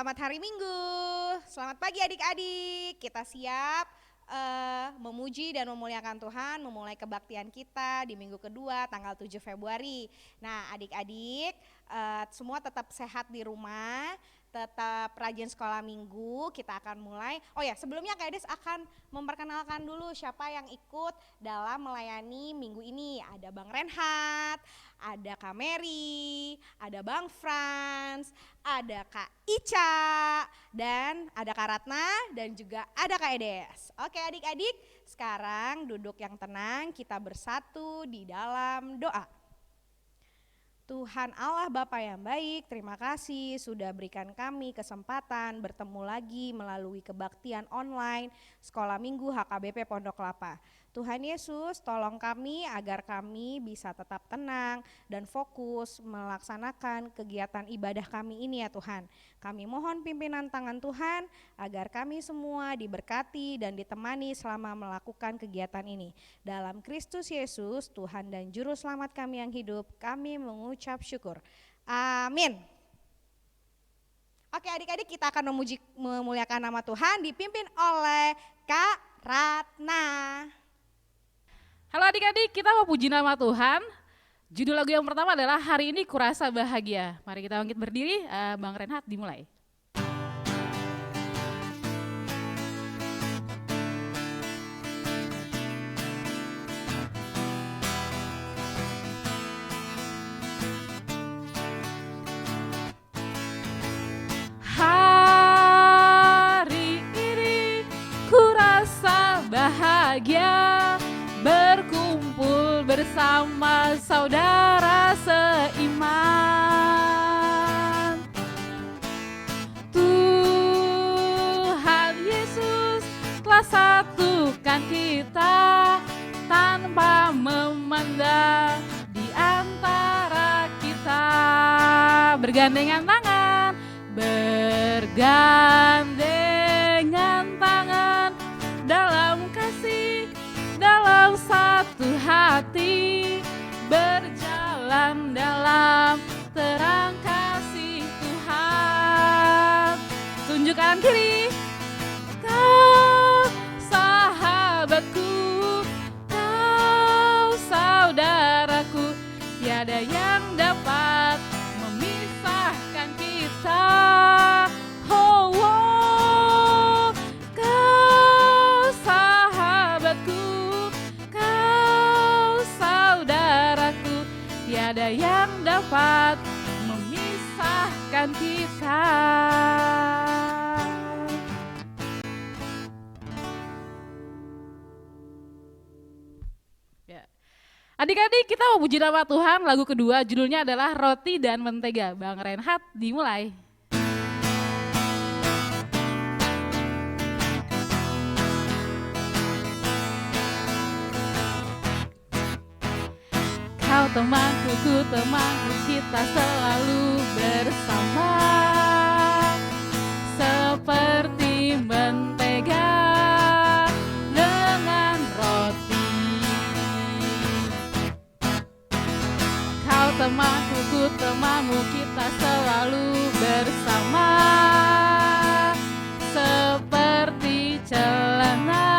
Selamat hari Minggu, selamat pagi adik-adik. Kita siap memuji dan memuliakan Tuhan, memulai kebaktian kita di minggu kedua tanggal 7 Februari. Nah adik-adik semua tetap sehat di rumah, tetap rajin sekolah minggu. Kita akan mulai, oh ya sebelumnya Kak Edes akan memperkenalkan dulu siapa yang ikut dalam melayani minggu ini. Ada Bang Renhat, ada Kak Mary, ada Bang Frans, ada Kak Ica, dan ada Kak Ratna, dan juga ada Kak Edes. Oke adik-adik, sekarang duduk yang tenang, kita bersatu di dalam doa. Tuhan Allah Bapa yang baik, terima kasih sudah berikan kami kesempatan bertemu lagi melalui kebaktian online Sekolah Minggu HKBP Pondok Kelapa. Tuhan Yesus tolong kami agar kami bisa tetap tenang dan fokus melaksanakan kegiatan ibadah kami ini ya Tuhan. Kami mohon pimpinan tangan Tuhan agar kami semua diberkati dan ditemani selama melakukan kegiatan ini. Dalam Kristus Yesus Tuhan dan Juru Selamat kami yang hidup, kami mengucap syukur. Amin. Oke adik-adik, kita akan memuliakan nama Tuhan dipimpin oleh Kak Ratna. Halo adik-adik, kita mau puji nama Tuhan. Judul lagu yang pertama adalah Hari Ini Kurasa Bahagia. Mari kita bangkit berdiri, Bang Renhat dimulai. Hari ini kurasa bahagia, berkumpul bersama saudara seiman. Tuhan Yesus telah satukan kita tanpa memandang di antara kita. Bergandengan tangan, bergandengan tangan dalam kasih, dalam satu hati, berjalan dalam terang kasih Tuhan. Tunjuk kanan kiri, kau sahabatku, kau saudaraku, tiada yang dapat memisahkan kita. Oh, oh, kau sahabatku, kau saudaraku, tiada yang dapat memisahkan kita. Ya. Adik-adik, kita mau puji nama Tuhan, lagu kedua judulnya adalah Roti dan Mentega. Bang Renhat dimulai. Kau temanku, ku temanku, kita selalu bersama, seperti mentega dengan roti. Kau temanku, ku temanmu, kita selalu bersama, seperti celana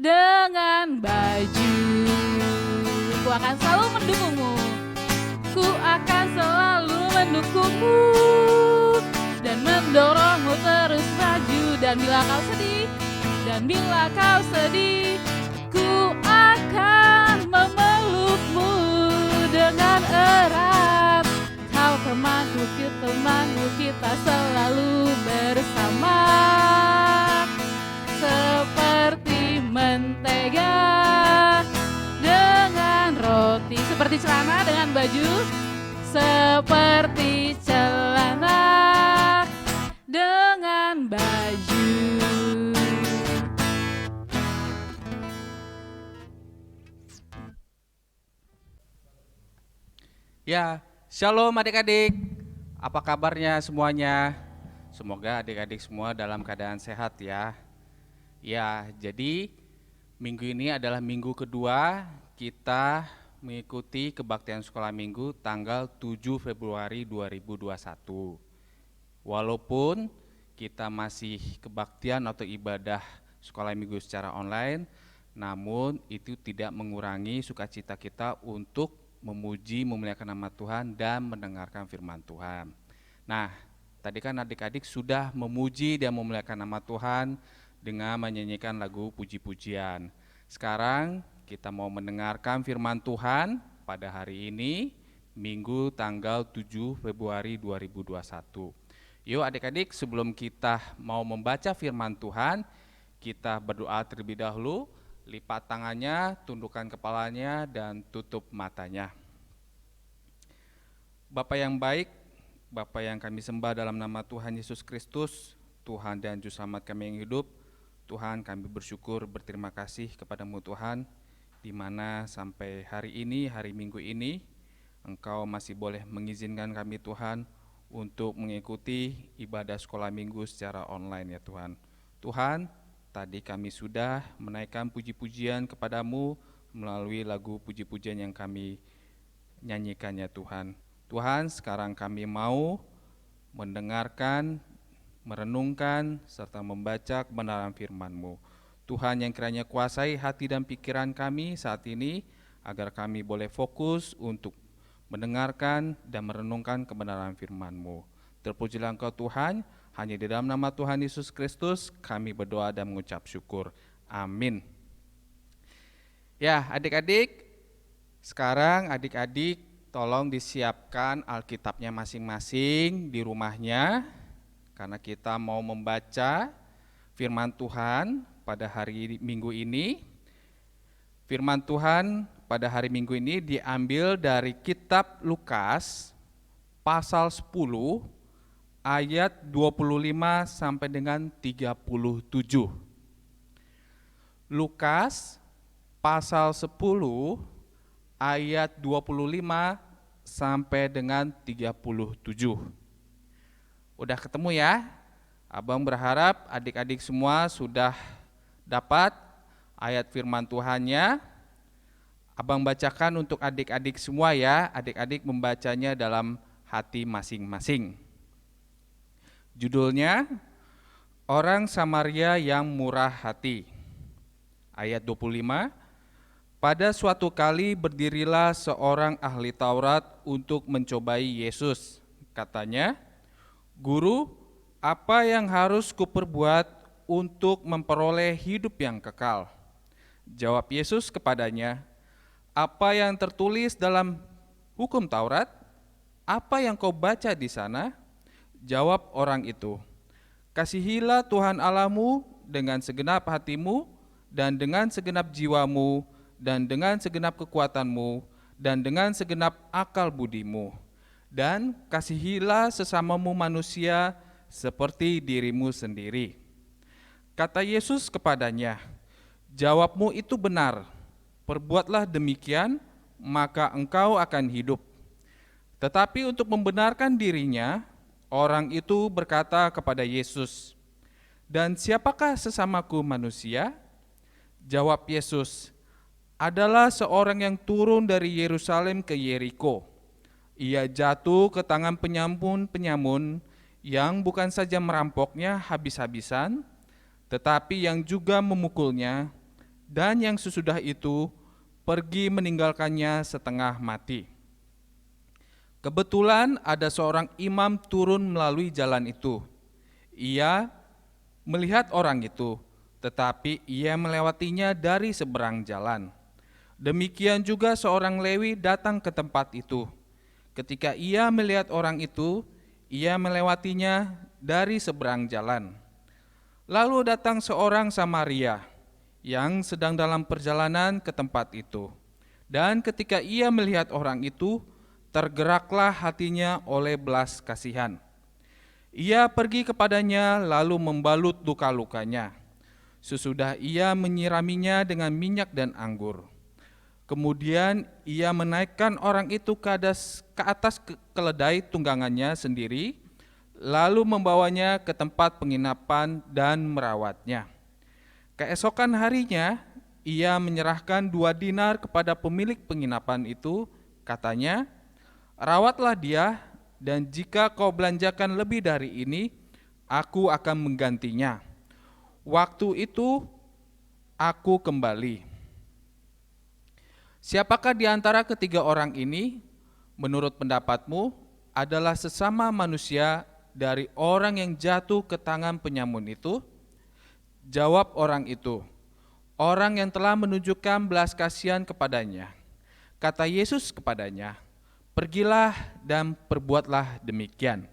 dengan baju. Ku akan selalu mendukungmu, ku akan selalu mendukungmu dan mendorongmu terus maju. Dan bila kau sedih, dan bila kau sedih, ku akan memelukmu dengan erat. Kau temanku, kita selalu bersama, seperti mentega dengan roti, seperti celana dengan baju, seperti celana dengan baju. Ya, shalom adik-adik. Apa kabarnya semuanya? Semoga adik-adik semua dalam keadaan sehat ya. Ya, jadi minggu ini adalah minggu kedua kita mengikuti kebaktian sekolah minggu tanggal 7 Februari 2021. Walaupun kita masih kebaktian atau ibadah sekolah minggu secara online, namun itu tidak mengurangi sukacita kita untuk memuji, memuliakan nama Tuhan dan mendengarkan firman Tuhan. Nah, tadi kan adik-adik sudah memuji dan memuliakan nama Tuhan dengan menyanyikan lagu puji-pujian. Sekarang kita mau mendengarkan firman Tuhan pada hari ini, Minggu tanggal 7 Februari 2021. Yuk adik-adik, sebelum kita mau membaca firman Tuhan, kita berdoa terlebih dahulu. Lipat tangannya, tundukkan kepalanya, dan tutup matanya. Bapa yang baik, Bapa yang kami sembah dalam nama Tuhan Yesus Kristus, Tuhan dan Juru Selamat kami yang hidup, Tuhan kami bersyukur, berterima kasih kepadamu Tuhan, di mana sampai hari ini, hari Minggu ini, Engkau masih boleh mengizinkan kami Tuhan, untuk mengikuti ibadah sekolah minggu secara online ya Tuhan. Tuhan, tadi kami sudah menaikkan puji-pujian kepadamu melalui lagu puji-pujian yang kami nyanyikan ya Tuhan. Tuhan, sekarang kami mau mendengarkan, merenungkan, serta membaca kebenaran firman-Mu. Tuhan yang kiranya kuasai hati dan pikiran kami saat ini, agar kami boleh fokus untuk mendengarkan dan merenungkan kebenaran firman-Mu. Terpujilah Engkau Tuhan, hanya di dalam nama Tuhan Yesus Kristus kami berdoa dan mengucap syukur. Amin. Ya adik-adik, sekarang adik-adik tolong disiapkan Alkitabnya masing-masing di rumahnya, karena kita mau membaca firman Tuhan pada hari Minggu ini. Firman Tuhan pada hari Minggu ini diambil dari kitab Lukas pasal 10 ayat 25 sampai dengan 37. Lukas pasal 10 ayat 25 sampai dengan 37. Udah ketemu ya? Abang berharap adik-adik semua sudah dapat ayat firman Tuhannya. Abang bacakan untuk adik-adik semua ya, adik-adik membacanya dalam hati masing-masing. Judulnya, Orang Samaria yang Murah Hati. Ayat 25, pada suatu kali berdirilah seorang ahli Taurat untuk mencobai Yesus. Katanya, Guru, apa yang harus kuperbuat untuk memperoleh hidup yang kekal? Jawab Yesus kepadanya, apa yang tertulis dalam hukum Taurat? Apa yang kau baca di sana? Jawab orang itu, kasihilah Tuhan Allahmu dengan segenap hatimu, dan dengan segenap jiwamu, dan dengan segenap kekuatanmu, dan dengan segenap akal budimu. Dan kasihilah sesamamu manusia seperti dirimu sendiri. Kata Yesus kepadanya, jawabmu itu benar. Perbuatlah demikian, maka engkau akan hidup. Tetapi untuk membenarkan dirinya, orang itu berkata kepada Yesus, dan siapakah sesamaku manusia? Jawab Yesus, adalah seorang yang turun dari Yerusalem ke Yeriko. Ia jatuh ke tangan penyamun yang bukan saja merampoknya habis-habisan, tetapi yang juga memukulnya, dan yang sesudah itu pergi meninggalkannya setengah mati. Kebetulan ada seorang imam turun melalui jalan itu. Ia melihat orang itu, tetapi ia melewatinya dari seberang jalan. Demikian juga seorang Lewi datang ke tempat itu. Ketika ia melihat orang itu, ia melewatinya dari seberang jalan. Lalu datang seorang Samaria yang sedang dalam perjalanan ke tempat itu. Dan ketika ia melihat orang itu, tergeraklah hatinya oleh belas kasihan. Ia pergi kepadanya lalu membalut luka-lukanya. Sesudah ia menyiraminya dengan minyak dan anggur. Kemudian ia menaikkan orang itu ke atas keledai tunggangannya sendiri, lalu membawanya ke tempat penginapan dan merawatnya. Keesokan harinya, ia menyerahkan 2 dinar kepada pemilik penginapan itu, katanya, rawatlah dia, dan jika kau belanjakan lebih dari ini, aku akan menggantinya. Waktu itu aku kembali. Siapakah di antara ketiga orang ini, menurut pendapatmu, adalah sesama manusia dari orang yang jatuh ke tangan penyamun itu? Jawab orang itu, orang yang telah menunjukkan belas kasihan kepadanya. Kata Yesus kepadanya, pergilah dan perbuatlah demikian.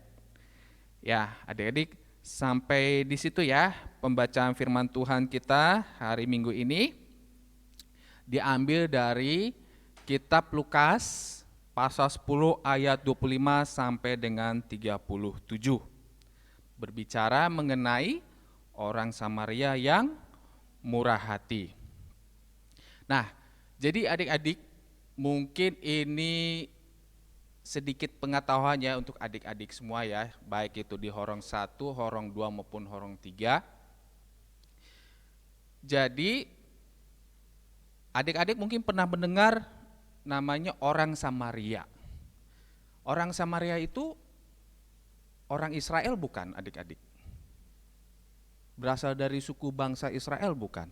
Ya, adik-adik, sampai di situ ya pembacaan firman Tuhan kita hari Minggu ini. Diambil dari kitab Lukas pasal 10 ayat 25 sampai dengan 37. Berbicara mengenai orang Samaria yang murah hati. Nah, jadi adik-adik, mungkin ini sedikit pengetahuannya untuk adik-adik semua ya, baik itu di Horong 1, Horong 2 maupun Horong 3. Jadi adik-adik mungkin pernah mendengar namanya orang Samaria. Orang Samaria itu orang Israel bukan adik-adik? Berasal dari suku bangsa Israel bukan?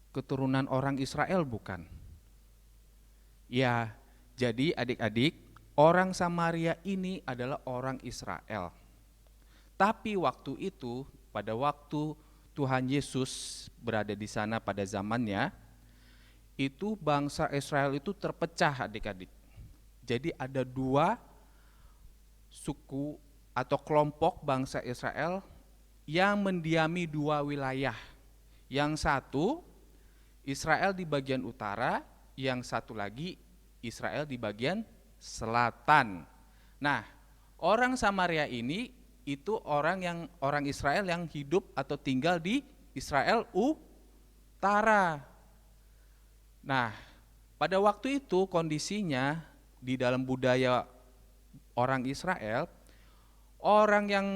Keturunan orang Israel bukan? Ya, jadi adik-adik, orang Samaria ini adalah orang Israel. Tapi waktu itu, pada waktu Tuhan Yesus berada di sana pada zamannya, itu bangsa Israel itu terpecah adik-adik. Jadi ada dua suku atau kelompok bangsa Israel yang mendiami dua wilayah. Yang satu Israel di bagian utara, yang satu lagi Israel di bagian selatan. Nah, orang Samaria ini itu orang Israel yang hidup atau tinggal di Israel utara. Nah, pada waktu itu kondisinya di dalam budaya orang Israel, orang yang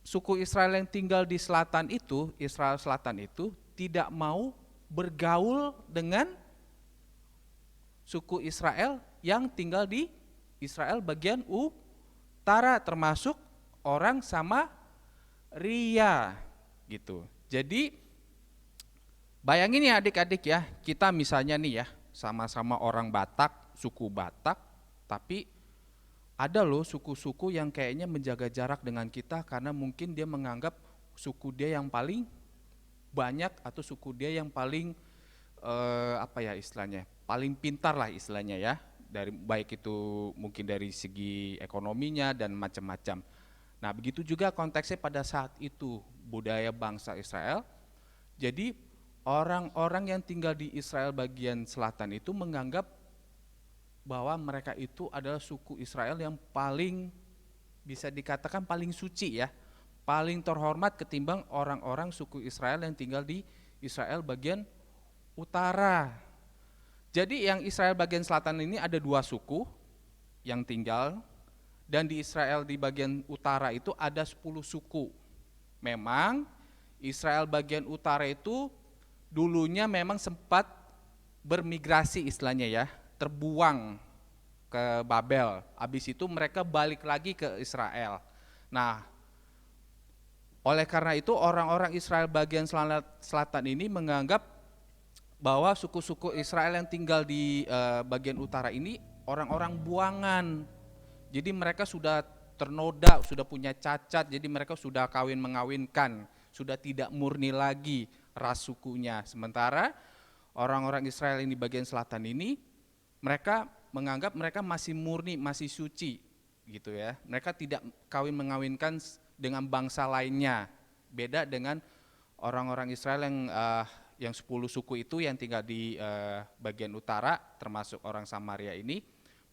suku Israel yang tinggal di selatan itu, Israel selatan itu tidak mau bergaul dengan suku Israel yang tinggal di Israel bagian utara, termasuk orang Samaria gitu. Jadi bayangin ya adik-adik ya, kita misalnya nih ya, sama-sama orang Batak, suku Batak, tapi ada loh suku-suku yang kayaknya menjaga jarak dengan kita karena mungkin dia menganggap suku dia yang paling banyak atau suku dia yang paling paling pintar lah istilahnya ya, dari baik itu mungkin dari segi ekonominya dan macam-macam. Nah, begitu juga konteksnya pada saat itu budaya bangsa Israel. Jadi orang-orang yang tinggal di Israel bagian selatan itu menganggap bahwa mereka itu adalah suku Israel yang paling bisa dikatakan paling suci ya, paling terhormat ketimbang orang-orang suku Israel yang tinggal di Israel bagian utara. Jadi yang Israel bagian selatan ini ada dua suku yang tinggal, dan di Israel di bagian utara itu ada 10 suku. Memang Israel bagian utara itu dulunya memang sempat bermigrasi istilahnya ya, terbuang ke Babel. Habis itu mereka balik lagi ke Israel. Nah, oleh karena itu orang-orang Israel bagian selatan ini menganggap bahwa suku-suku Israel yang tinggal di bagian utara ini orang-orang buangan. Jadi mereka sudah ternoda, sudah punya cacat, jadi mereka sudah kawin mengawinkan, sudah tidak murni lagi ras sukunya. Sementara orang-orang Israel yang di bagian selatan ini, mereka menganggap mereka masih murni, masih suci gitu ya. Mereka tidak kawin mengawinkan dengan bangsa lainnya. Beda dengan orang-orang Israel yang 10 suku itu yang tinggal di bagian utara, termasuk orang Samaria ini,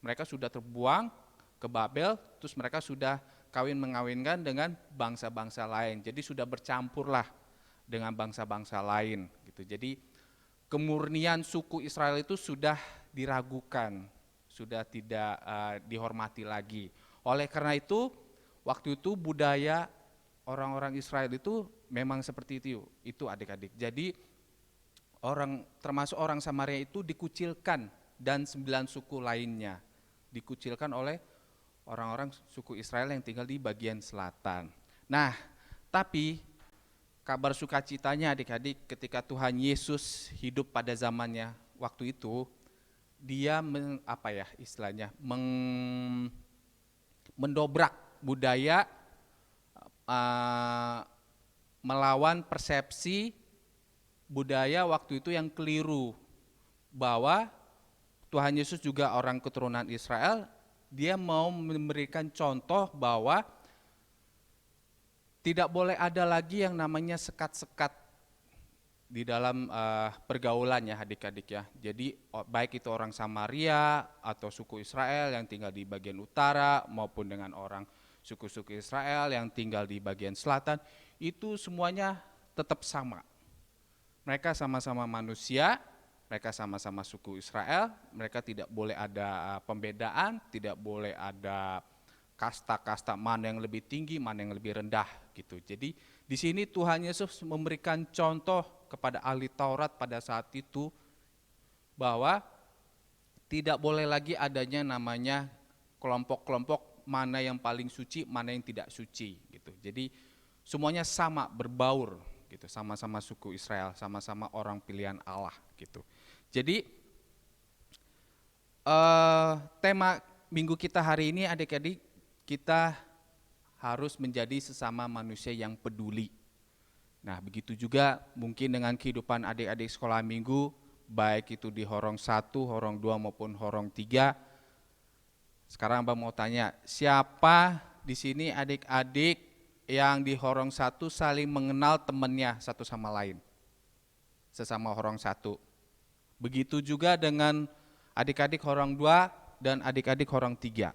mereka sudah terbuang ke Babel, terus mereka sudah kawin mengawinkan dengan bangsa-bangsa lain. Jadi sudah bercampurlah dengan bangsa-bangsa lain gitu. Jadi kemurnian suku Israel itu sudah diragukan, sudah tidak dihormati lagi. Oleh karena itu, waktu itu budaya orang-orang Israel itu memang seperti itu adik-adik. Jadi termasuk orang Samaria itu dikucilkan dan 9 suku lainnya. Dikucilkan oleh orang-orang suku Israel yang tinggal di bagian selatan. Nah, tapi kabar sukacitanya adik-adik, ketika Tuhan Yesus hidup pada zamannya waktu itu, dia mendobrak budaya, melawan persepsi budaya waktu itu yang keliru, bahwa Tuhan Yesus juga orang keturunan Israel. Dia mau memberikan contoh bahwa tidak boleh ada lagi yang namanya sekat-sekat di dalam pergaulan ya adik-adik ya. Jadi baik itu orang Samaria atau suku Israel yang tinggal di bagian utara maupun dengan orang suku-suku Israel yang tinggal di bagian selatan, itu semuanya tetap sama. Mereka sama-sama manusia, mereka sama-sama suku Israel, mereka tidak boleh ada pembedaan, tidak boleh ada kasta-kasta mana yang lebih tinggi, mana yang lebih rendah gitu. Jadi di sini Tuhan Yesus memberikan contoh kepada ahli Taurat pada saat itu bahwa tidak boleh lagi adanya namanya kelompok-kelompok mana yang paling suci, mana yang tidak suci gitu. Jadi semuanya sama, berbaur gitu, sama-sama suku Israel, sama-sama orang pilihan Allah gitu. Jadi tema minggu kita hari ini adik-adik, kita harus menjadi sesama manusia yang peduli. Nah begitu juga mungkin dengan kehidupan adik-adik sekolah minggu, baik itu di Horong 1, Horong 2 maupun Horong 3. Sekarang Abang mau tanya, siapa di sini adik-adik yang di Horong 1 saling mengenal temannya satu sama lain? Sesama Horong 1. Begitu juga dengan adik-adik Horong 2 dan adik-adik Horong 3.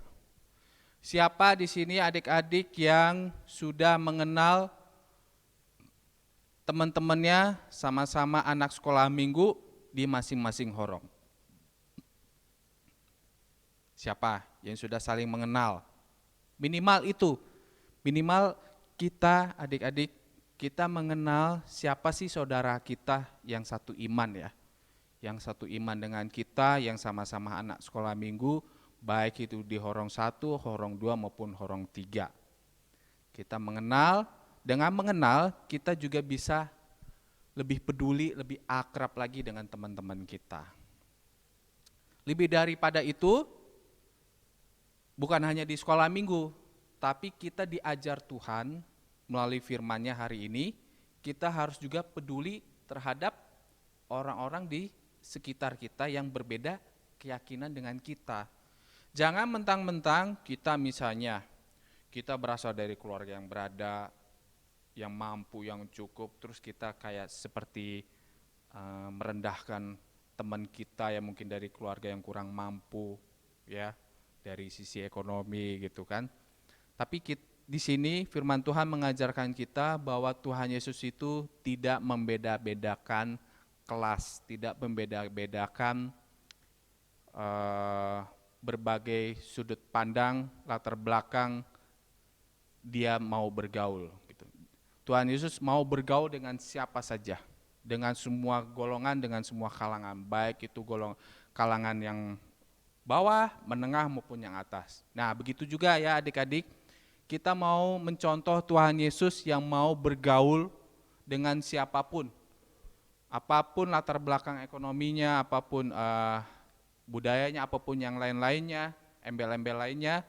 Siapa di sini adik-adik yang sudah mengenal teman-temannya sama-sama anak sekolah minggu di masing-masing horong? Siapa yang sudah saling mengenal? Minimal itu, minimal kita adik-adik, kita mengenal siapa sih saudara kita yang satu iman ya. Yang satu iman dengan kita, yang sama-sama anak sekolah minggu, baik itu di Horong 1, Horong 2 maupun Horong 3. Kita mengenal, dengan mengenal kita juga bisa lebih peduli, lebih akrab lagi dengan teman-teman kita. Lebih daripada itu, bukan hanya di sekolah minggu, tapi kita diajar Tuhan melalui firman-Nya hari ini, kita harus juga peduli terhadap orang-orang di sekitar kita yang berbeda keyakinan dengan kita. Jangan mentang-mentang kita misalnya, kita berasal dari keluarga yang berada, yang mampu, yang cukup, terus kita kayak seperti merendahkan teman kita yang mungkin dari keluarga yang kurang mampu, ya, dari sisi ekonomi gitu kan. Tapi di sini firman Tuhan mengajarkan kita bahwa Tuhan Yesus itu tidak membeda-bedakan kelas, tidak membeda-bedakan berbagai sudut pandang, latar belakang dia mau bergaul. Gitu. Tuhan Yesus mau bergaul dengan siapa saja, dengan semua golongan, dengan semua kalangan, baik itu kalangan yang bawah, menengah maupun yang atas. Nah begitu juga ya adik-adik, kita mau mencontoh Tuhan Yesus yang mau bergaul dengan siapapun. Apapun latar belakang ekonominya, apapun budayanya, apapun yang lain-lainnya, embel-embel lainnya,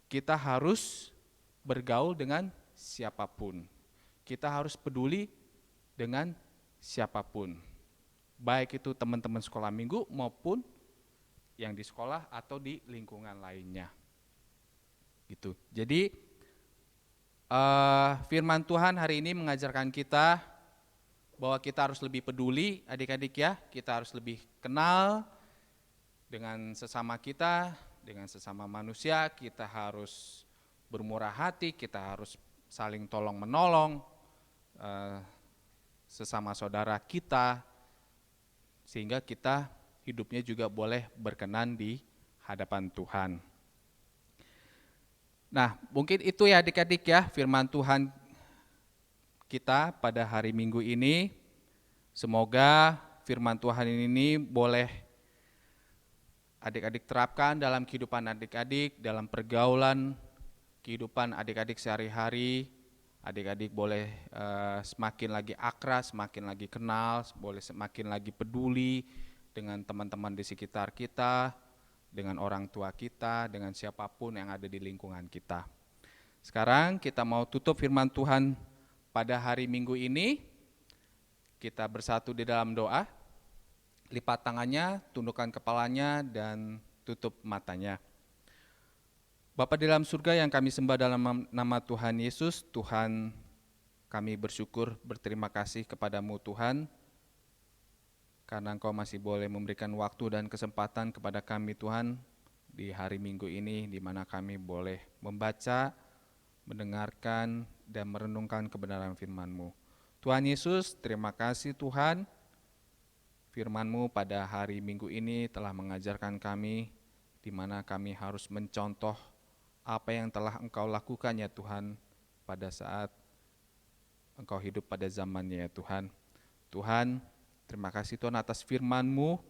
kita harus bergaul dengan siapapun. Kita harus peduli dengan siapapun. Baik itu teman-teman sekolah minggu maupun yang di sekolah atau di lingkungan lainnya. Gitu. Jadi firman Tuhan hari ini mengajarkan kita bahwa kita harus lebih peduli adik-adik ya, kita harus lebih kenal dengan sesama kita, dengan sesama manusia, kita harus bermurah hati, kita harus saling tolong menolong sesama saudara kita, sehingga kita hidupnya juga boleh berkenan di hadapan Tuhan. Nah mungkin itu ya adik-adik ya firman Tuhan kita pada hari Minggu ini. Semoga firman Tuhan ini boleh adik-adik terapkan dalam kehidupan adik-adik, dalam pergaulan kehidupan adik-adik sehari-hari. Adik-adik boleh semakin lagi akrab, semakin lagi kenal, boleh semakin lagi peduli dengan teman-teman di sekitar kita, dengan orang tua kita, dengan siapapun yang ada di lingkungan kita. Sekarang kita mau tutup firman Tuhan pada hari Minggu ini. Kita bersatu di dalam doa. Lipat tangannya, tundukkan kepalanya, dan tutup matanya. Bapa di dalam surga yang kami sembah dalam nama Tuhan Yesus, Tuhan, kami bersyukur, berterima kasih kepadamu Tuhan, karena Engkau masih boleh memberikan waktu dan kesempatan kepada kami Tuhan, di hari Minggu ini, di mana kami boleh membaca, mendengarkan, dan merenungkan kebenaran firman-Mu. Tuhan Yesus, terima kasih Tuhan, firman-Mu pada hari Minggu ini telah mengajarkan kami di mana kami harus mencontoh apa yang telah Engkau lakukan ya Tuhan pada saat Engkau hidup pada zamannya ya Tuhan. Tuhan, terima kasih Tuhan atas firman-Mu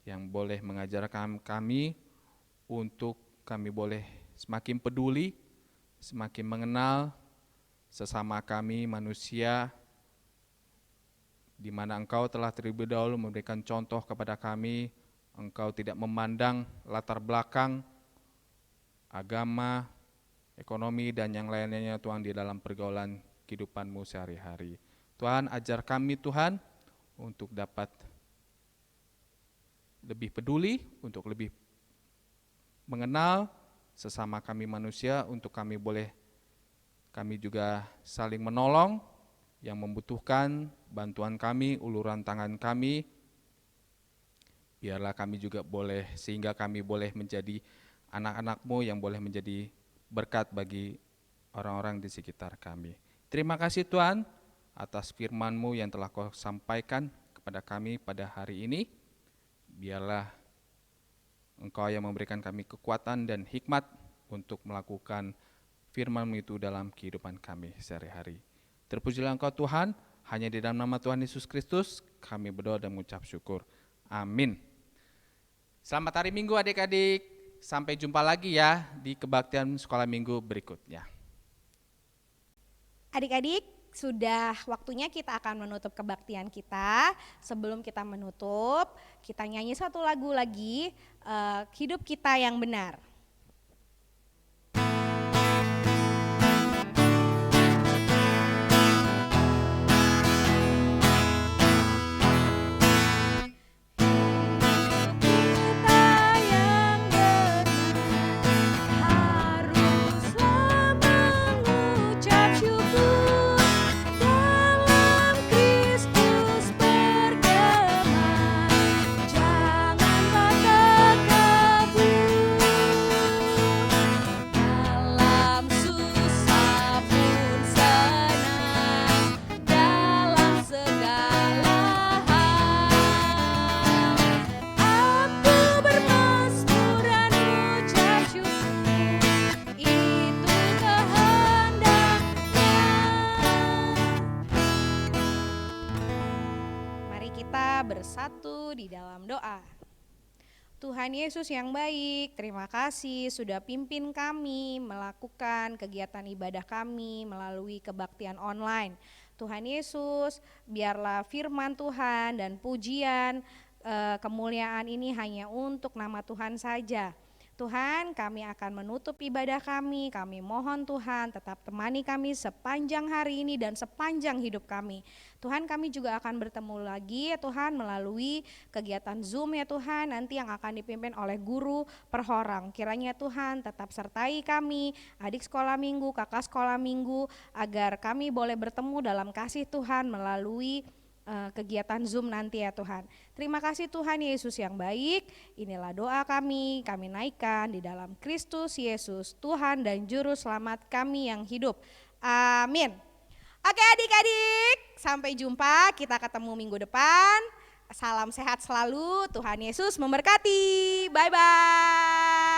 yang boleh mengajarkan kami untuk kami boleh semakin peduli, semakin mengenal sesama kami manusia, di mana Engkau telah terlebih dahulu memberikan contoh kepada kami. Engkau tidak memandang latar belakang, agama, ekonomi, dan yang lainnya Tuhan di dalam pergaulan kehidupan-Mu sehari-hari. Tuhan, ajar kami Tuhan untuk dapat lebih peduli, untuk lebih mengenal sesama kami manusia, untuk kami juga saling menolong yang membutuhkan bantuan kami, uluran tangan kami. Biarlah kami juga boleh, sehingga kami boleh menjadi anak-anak-Mu yang boleh menjadi berkat bagi orang-orang di sekitar kami. Terima kasih Tuhan atas firman-Mu yang telah Kau sampaikan kepada kami pada hari ini. Biarlah Engkau yang memberikan kami kekuatan dan hikmat untuk melakukan firman-Mu itu dalam kehidupan kami sehari-hari. Terpujilah Engkau Tuhan, hanya di dalam nama Tuhan Yesus Kristus kami berdoa dan mengucap syukur. Amin. Selamat hari Minggu adik-adik. Sampai jumpa lagi ya di kebaktian sekolah minggu berikutnya. Adik-adik, sudah waktunya kita akan menutup kebaktian kita. Sebelum kita menutup, kita nyanyi satu lagu lagi, Hidup Kita Yang Benar. Bersatu di dalam doa. Tuhan Yesus yang baik, terima kasih sudah pimpin kami melakukan kegiatan ibadah kami melalui kebaktian online. Tuhan Yesus, biarlah firman Tuhan dan pujian, kemuliaan ini hanya untuk nama Tuhan saja. Tuhan, kami akan menutup ibadah kami mohon Tuhan tetap temani kami sepanjang hari ini dan sepanjang hidup kami. Tuhan, kami juga akan bertemu lagi ya Tuhan melalui kegiatan Zoom ya Tuhan, nanti yang akan dipimpin oleh guru per orang. Kiranya Tuhan tetap sertai kami, adik sekolah minggu, kakak sekolah minggu, agar kami boleh bertemu dalam kasih Tuhan melalui kegiatan Zoom nanti ya Tuhan. Terima kasih Tuhan Yesus yang baik. Inilah doa kami naikkan di dalam Kristus Yesus, Tuhan dan Juru Selamat kami yang hidup. Amin. Oke adik-adik, sampai jumpa, kita ketemu minggu depan. Salam sehat selalu, Tuhan Yesus memberkati. Bye-bye.